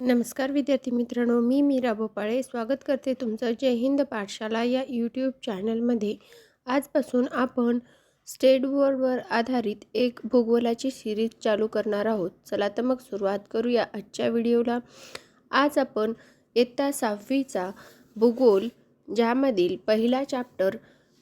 नमस्कार विद्यार्थी मित्रांनो, मी मीरा भोपाळे स्वागत करते तुमचं जय हिंद पाठशाला या यूट्यूब चॅनलमध्ये. आजपासून आपण स्टेट बोर्डवर आधारित एक भूगोलाची सिरीज चालू करणार आहोत. चला तर मग सुरुवात करूया आजच्या व्हिडिओला. आज आपण इयत्ता 6वीचा भूगोल ज्यामधील पहिला चॅप्टर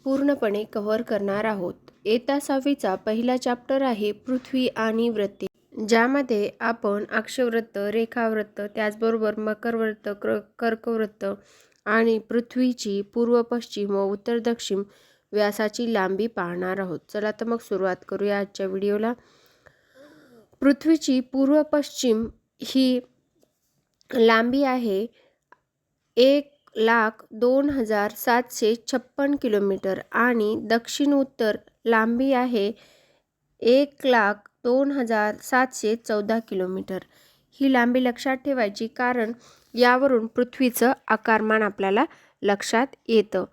पूर्णपणे कव्हर करणार आहोत. इयत्ता 6वीचा पहिला चॅप्टर आहे पृथ्वी आणि व्रते, ज्यामध्ये आपण अक्षवृत्त, रेखावृत्त, त्याचबरोबर मकरवृत्त, कर्कवृत्त आणि पृथ्वीची पूर्व पश्चिम व उत्तर दक्षिण व्यासाची लांबी पाहणार आहोत. चला तर मग सुरुवात करूया आजच्या व्हिडिओला. पृथ्वीची पूर्व पश्चिम ही लांबी आहे 1,02,756 किलोमीटर आणि दक्षिण उत्तर लांबी आहे 1,02,714 किलोमीटर. ही लांबी लक्षात ठेवायची, कारण यावरून पृथ्वीचं आकारमान आपल्याला लक्षात येतं.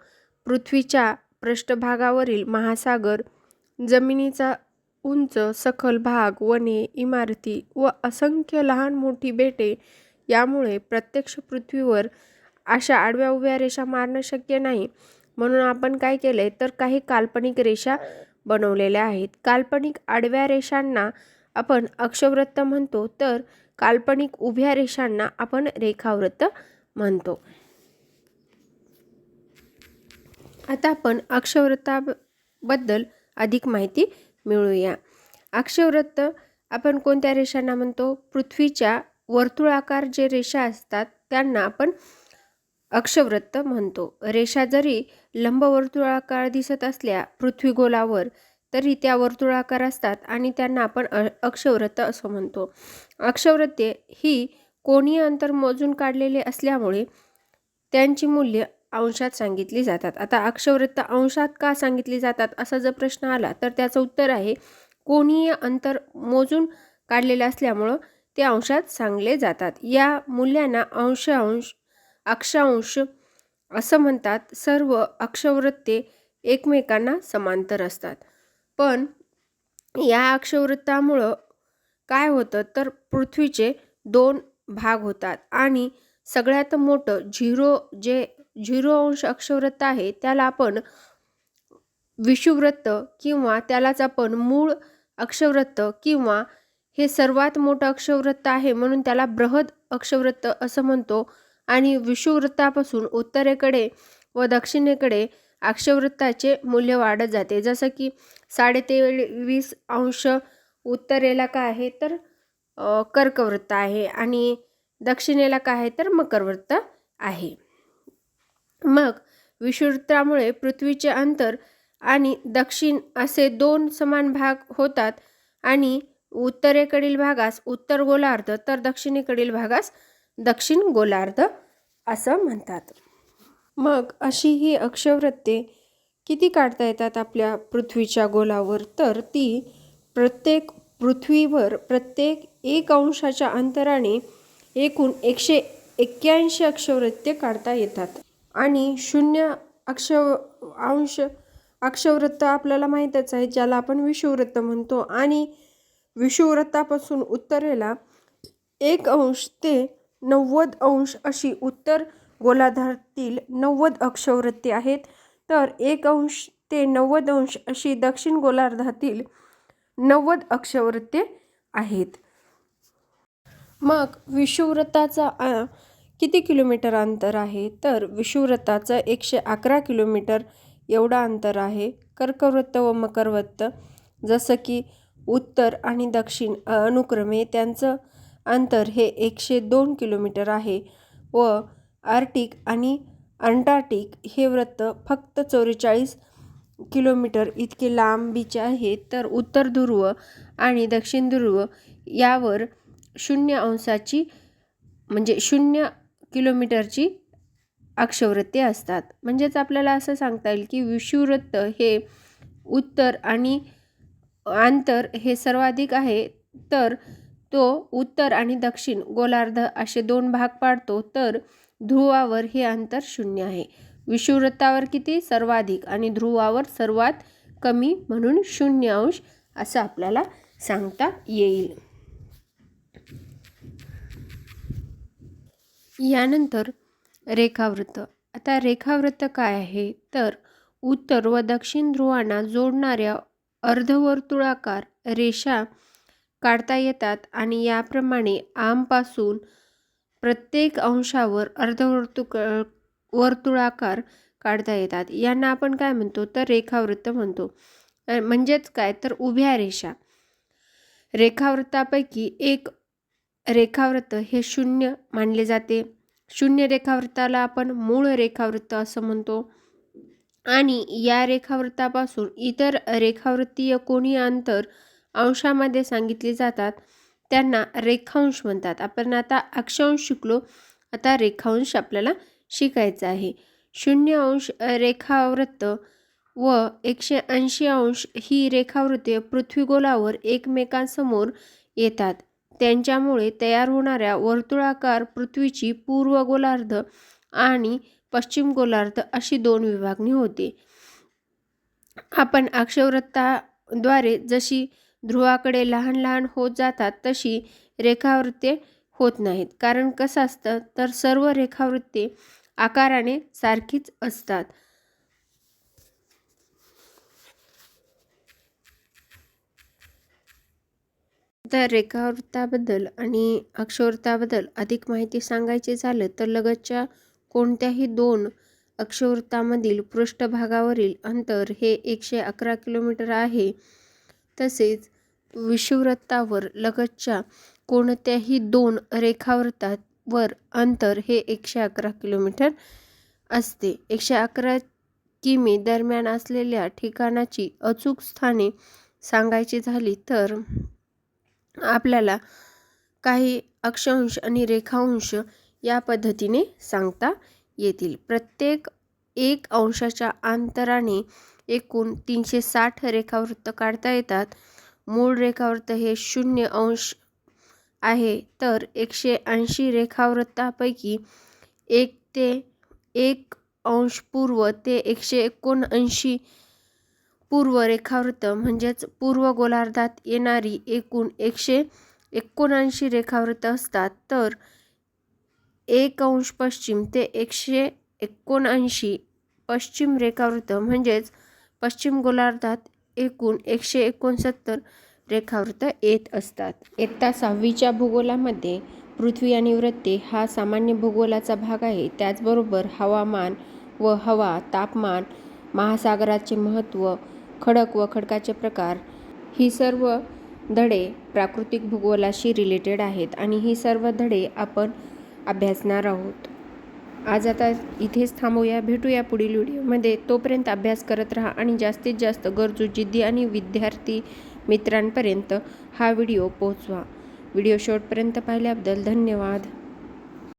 पृथ्वीच्या पृष्ठभागावरील महासागर, जमिनीचा उंच सखल भाग, वने, इमारती व असंख्य लहान मोठी बेटे यामुळे प्रत्यक्ष पृथ्वीवर अशा आडव्या उभ्या रेषा मारणं शक्य नाही. म्हणून आपण काय केलंय तर काही काल्पनिक रेषा बनवलेल्या आहेत. काल्पनिक आडव्या रेषांना आपण अक्षवृत्त म्हणतो, तर काल्पनिक उभ्या रेषांना आपण रेखावृत्त म्हणतो. आता आपण अक्षवृत्ताबद्दल अधिक माहिती मिळूया. अक्षवृत्त आपण कोणत्या रेषांना म्हणतो? पृथ्वीच्या वर्तुळाकार जे रेषा असतात त्यांना आपण अक्षवृत्त म्हणतो. रेषा जरी लंबवर्तुळाकार दिसत असल्या पृथ्वी गोलावर, तरी त्या वर्तुळाकार असतात आणि त्यांना आपण अक्षवृत्त असं म्हणतो. अक्षवृत्ते ही कोनीय अंतर मोजून काढलेले असल्यामुळे त्यांची मूल्य अंशात सांगितली जातात. आता अक्षवृत्त अंशात का सांगितली जातात असा जर प्रश्न आला तर त्याचं उत्तर आहे, कोनीय अंतर मोजून काढलेले असल्यामुळं ते अंशात सांगले जातात. या मूल्यांना अक्षांश असं म्हणतात. सर्व अक्षवृत्ते एकमेकांना समांतर असतात. पण या अक्षवृत्तामुळं काय होतं तर पृथ्वीचे 2 भाग होतात आणि सगळ्यात मोठं 0 अक्षवृत्त आहे त्याला आपण विषुववृत्त किंवा त्यालाच आपण मूळ अक्षवृत्त किंवा हे सर्वात मोठं अक्षवृत्त आहे म्हणून त्याला बृहद अक्षवृत्त असं म्हणतो. आणि विषुववृत्तापासून उत्तरेकडे व दक्षिणेकडे अक्षवृत्ताचे मूल्य वाढत जाते. जसं की 23.5 अंश उत्तरेला काय आहे तर कर्कवृत्त आहे आणि दक्षिणेला काय आहे तर मकरवृत्त आहे. मग विषुववृत्तामुळे पृथ्वीचे अंतर आणि दक्षिण असे 2 समान भाग होतात आणि उत्तरेकडील भागास उत्तर गोलार्ध तर दक्षिणेकडील भागास दक्षिण गोलार्ध असं म्हणतात. मग अशी ही अक्षवृत्ते किती काढता येतात आपल्या पृथ्वीच्या गोलावर, तर ती पृथ्वीवर प्रत्येक 1 अंशाच्या अंतराने एकूण 181 अक्षवृत्ते काढता येतात. आणि 0 अक्षवृत्त आपल्याला माहीतच आहे, ज्याला आपण विषुववृत्त म्हणतो. आणि विषुववृत्तापासून उत्तरेला 1 अंश ते 90 अंश अशी उत्तर गोलार्धातील 90 अक्षवृत्ते आहेत, तर 1 अंश ते 90 अंश अशी दक्षिण गोलार्धातील 90 अक्षवृत्ते आहेत. मग विषुववृत्ताचा किती किलोमीटर अंतर आहे तर विषुववृत्ताचं 111 किलोमीटर एवढा अंतर आहे. कर्कवृत्त व मकरवृत्त जसं की उत्तर आणि दक्षिण अनुक्रमे त्यांचं अंतर हे 102 किलोमीटर आहे व आर्क्टिक आणि अंटार्क्टिक हे वृत्त फक्त 44 किलोमीटर इतके लांबीचे आहेत. तर उत्तर ध्रुव आणि दक्षिण ध्रुव यावर 0 किलोमीटरची अक्षवृत्ते असतात. म्हणजेच आपल्याला असं सांगता येईल की विषुववृत्त हे उत्तर आणि अंतर हे सर्वाधिक आहे, तर तो उत्तर आणि दक्षिण गोलार्ध असे 2 भाग पाडतो. तर ध्रुवावर हे अंतर 0 आहे. विषुववृत्तावर किती सर्वाधिक आणि ध्रुवावर सर्वात कमी, म्हणून 0 अंश असं आपल्याला सांगता येईल. यानंतर रेखावृत्त. आता रेखावृत्त काय आहे तर उत्तर व दक्षिण ध्रुवांना जोडणाऱ्या अर्धवर्तुळाकार रेषा काढता येतात आणि याप्रमाणे आमपासून प्रत्येक अंशावर वर्तुळाकार काढता येतात. यांना आपण काय म्हणतो तर रेखावृत्त म्हणतो. म्हणजेच काय तर उभ्या रेषा. रेखावृत्तापैकी एक रेखावृत्त हे शून्य मानले जाते. शून्य रेखावृत्ताला आपण मूळ रेखावृत्त असं म्हणतो आणि या रेखावृत्तापासून इतर रेखावृत्तीय कोनीय अंतर अंशामध्ये सांगितले जातात, त्यांना रेखांश म्हणतात. आपण आता अक्षांश शिकलो, आता रेखांश आपल्याला शिकायचा आहे. 0 अंश रेखावृत्त व 180 अंश ही रेखावृत्ते पृथ्वीगोलावर एकमेकांसमोर येतात. त्यांच्यामुळे तयार होणाऱ्या वर्तुळाकार पृथ्वीची पूर्व गोलार्ध आणि पश्चिम गोलार्ध अशी 2 विभागणी होते. आपण अक्षवृत्ताद्वारे जशी ध्रुवाकडे लहान लहान होत जातात तशी रेखावृत्ते होत नाहीत. कारण कसं असतं तर सर्व रेखावृत्ते आकाराने सारखीच असतात. तर रेखावृत्ताबद्दल आणि अक्षवृत्ताबद्दल अधिक माहिती सांगायची झालं तर लगतच्या कोणत्याही 2 अक्षवृत्तामधील पृष्ठभागावरील अंतर हे 111 किलोमीटर आहे. तसेच विषुववृत्तावर लगतच्या कोणत्याही 2 रेखावृत्तावर अंतर हे 111 किलोमीटर असते. 111 किमी दरम्यान असलेल्या ठिकाणाची अचूक स्थाने सांगायची झाली तर आपल्याला काही अक्षांश आणि रेखांश या पद्धतीने सांगता येतील. प्रत्येक 1 अंशाच्या अंतराने एकूण 360 रेखावृत्त काढता येतात. मूळ रेखावृत्त हे 0 अंश आहे तर 180 रेखावृत्तापैकी 1 अंश पूर्व ते 179 पूर्व रेखावृत्त म्हणजेच पूर्व गोलार्धात येणारी एकूण 179 रेखावृत्त असतात. तर 1 अंश पश्चिम ते 179 पश्चिम रेखावृत्त म्हणजेच पश्चिम गोलार्धात एकूण 169 रेखावृत्त येत असतात. इयत्ता 6वीच्या भूगोलामध्ये पृथ्वी आणि वृत्ते हा सामान्य भूगोलाचा भाग आहे. त्याचबरोबर हवामान व हवा, तापमान, महासागराचे महत्त्व, खडक व खडकाचे प्रकार ही सर्व धडे प्राकृतिक भूगोलाशी रिलेटेड आहेत आणि ही सर्व धडे आपण अभ्यासणार आहोत. आज आता इथेच थांबूया. भेटूया पुढील व्हिडिओमध्ये. तोपर्यंत अभ्यास करत राहा आणि जास्तीत जास्त गरजू, जिद्दी आणि विद्यार्थी मित्रांपर्यंत हा व्हिडिओ पोहोचवा. व्हिडिओ शेवटपर्यंत पाहिल्याबद्दल धन्यवाद.